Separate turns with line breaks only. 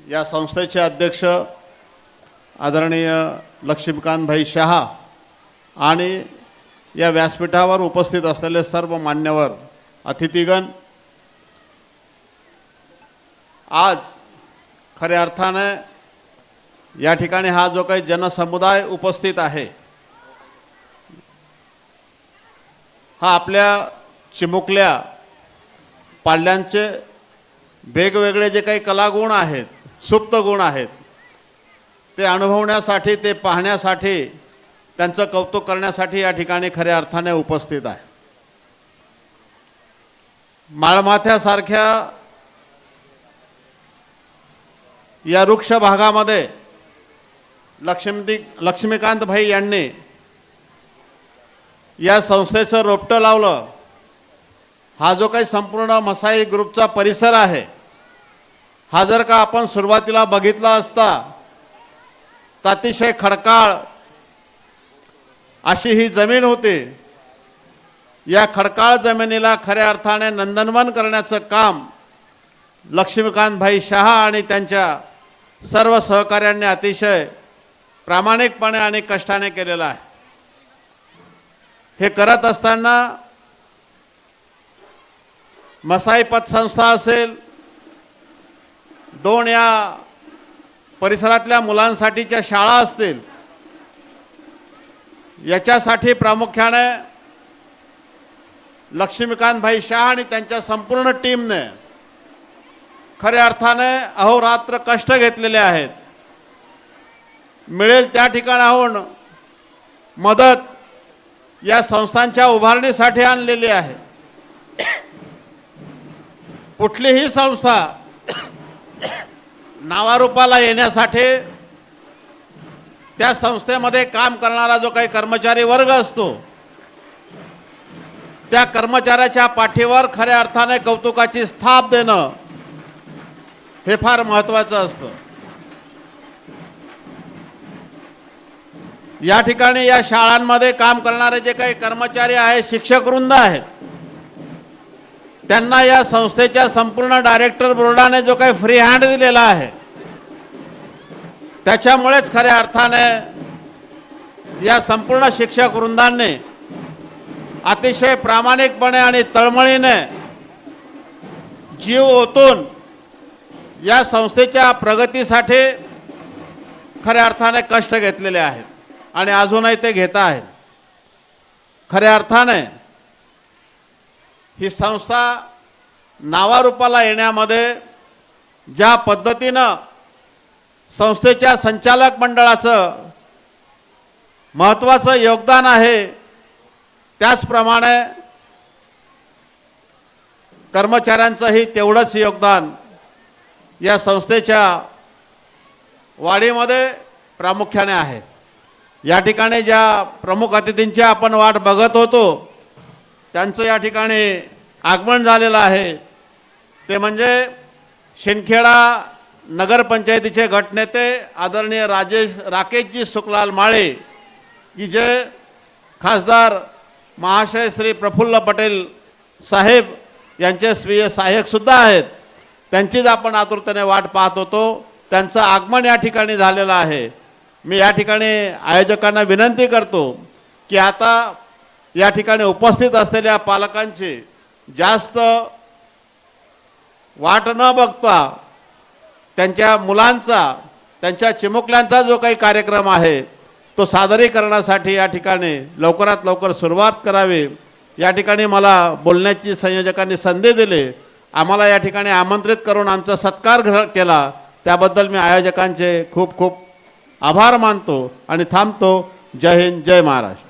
या संस्थेचे अध्यक्ष आदरणीय लक्ष्मीकांत भाई शहा आणि या व्यासपीठावर उपस्थित असलेले सर्व मान्यवर अतिथीगण, आज खऱ्या अर्थाने या ठिकाणी हा जो काही जनसमुदाय उपस्थित आहे हा आपल्या चिमुकल्या पाल्यांचे वेगवेगळे जे काही कलागुण आहेत, सुप्त गुण आहेत, ते अनुभवण्यासाठी, ते पाहण्यासाठी, त्यांचं कौतुक करण्यासाठी या ठिकाणी खऱ्या अर्थाने उपस्थित आहे। माळमाथ्यासारख्या या वृक्ष भागामध्ये लक्ष्मीकांत भाई यांनी या संस्थेचं रोपटं लावलं। हा जो काही संपूर्ण मसाई ग्रुपचा परिसर आहे, हा जर का आपण सुरुवातीला बघितला असता तर अतिशय खडकाळ अशी ही जमीन होती। या खडकाळ जमिनीला खऱ्या अर्थाने नंदनवन करण्याचं काम लक्ष्मीकांत भाई शहा आणि त्यांच्या सर्व सहकाऱ्यांनी अतिशय प्रामाणिकपणे आणि कष्टाने केलेलं आहे। हे करत असताना मसाई पतसंस्था असेल, 2 या परिसरातल्या मुलांसाठीच्या शाळा असतील, याच्यासाठी प्रामुख्याने लक्ष्मीकांत भाई शहा आणि त्यांच्या संपूर्ण टीमने खऱ्या अर्थाने अहोरात्र कष्ट घेतलेले आहेत। मिळेल त्या ठिकाणाहून मदत या संस्थांच्या उभारणीसाठी आणलेली आहे। कुठलीही संस्था नावारूपाला येण्यासाठी त्या संस्थेमध्ये काम करणारा जो काही कर्मचारी वर्ग असतो, त्या कर्मचाऱ्याच्या पाठीवर खऱ्या अर्थाने कौतुकाची स्थाप देणं हे फार महत्त्वाचं असतं। या ठिकाणी या शाळांमध्ये काम करणारे जे काही कर्मचारी आहेत, शिक्षक वृंद आहेत, त्यांना या संस्थेच्या संपूर्ण डायरेक्टर बोर्डाने जो काही फ्री हँड दिलेला आहे, त्याच्यामुळेच खऱ्या अर्थाने या संपूर्ण शिक्षक वृंदांनी अतिशय प्रामाणिकपणे आणि तळमळीने जीव ओतून या संस्थेच्या प्रगतीसाठी खऱ्या अर्थाने कष्ट घेतलेले आहेत आणि अजूनही ते घेत आहेत। खऱ्या अर्थाने ही संस्था नावारूपाला येण्यामध्ये ज्या पद्धतीनं संस्थेच्या संचालक मंडळाचं महत्त्वाचं योगदान आहे, त्याचप्रमाणे कर्मचाऱ्यांचंही तेवढंच योगदान या संस्थेच्या वाढीमध्ये प्रामुख्याने आहे। या ठिकाणी ज्या प्रमुख अतिथींची आपण वाट बघत होतो, त्यांचं या ठिकाणी आगमन झालेलं आहे। ते म्हणजे शिंदखेडा नगरपंचायतीचे गटनेते आदरणीय राकेशजी सुखलाल माळे, की जे खासदार महाशय श्री प्रफुल्ल पटेल साहेब यांचे स्वीय सहाय्यक सुद्धा आहेत। त्यांचीच आपण आतुरतेने वाट पाहत होतो। त्यांचं आगमन या ठिकाणी झालेलं आहे। मी या ठिकाणी आयोजकांना विनंती करतो की आता या ठिकाणी उपस्थित असलेल्या पालकांची जास्त वाट न बघता त्यांच्या मुलांचा, त्यांच्या चिमुकल्यांचा जो काही कार्यक्रम आहे तो सादरीकरणासाठी या ठिकाणी लवकरात लवकर सुरुवात करावी। या ठिकाणी मला बोलण्याची संयोजकांनी संधी दिली, आम्हाला या ठिकाणी आमंत्रित करून आमचा सत्कार केला, त्याबद्दल मी आयोजकांचे खूप खूप आभार मानतो आणि थांबतो। जय हिंद, जय महाराष्ट्र।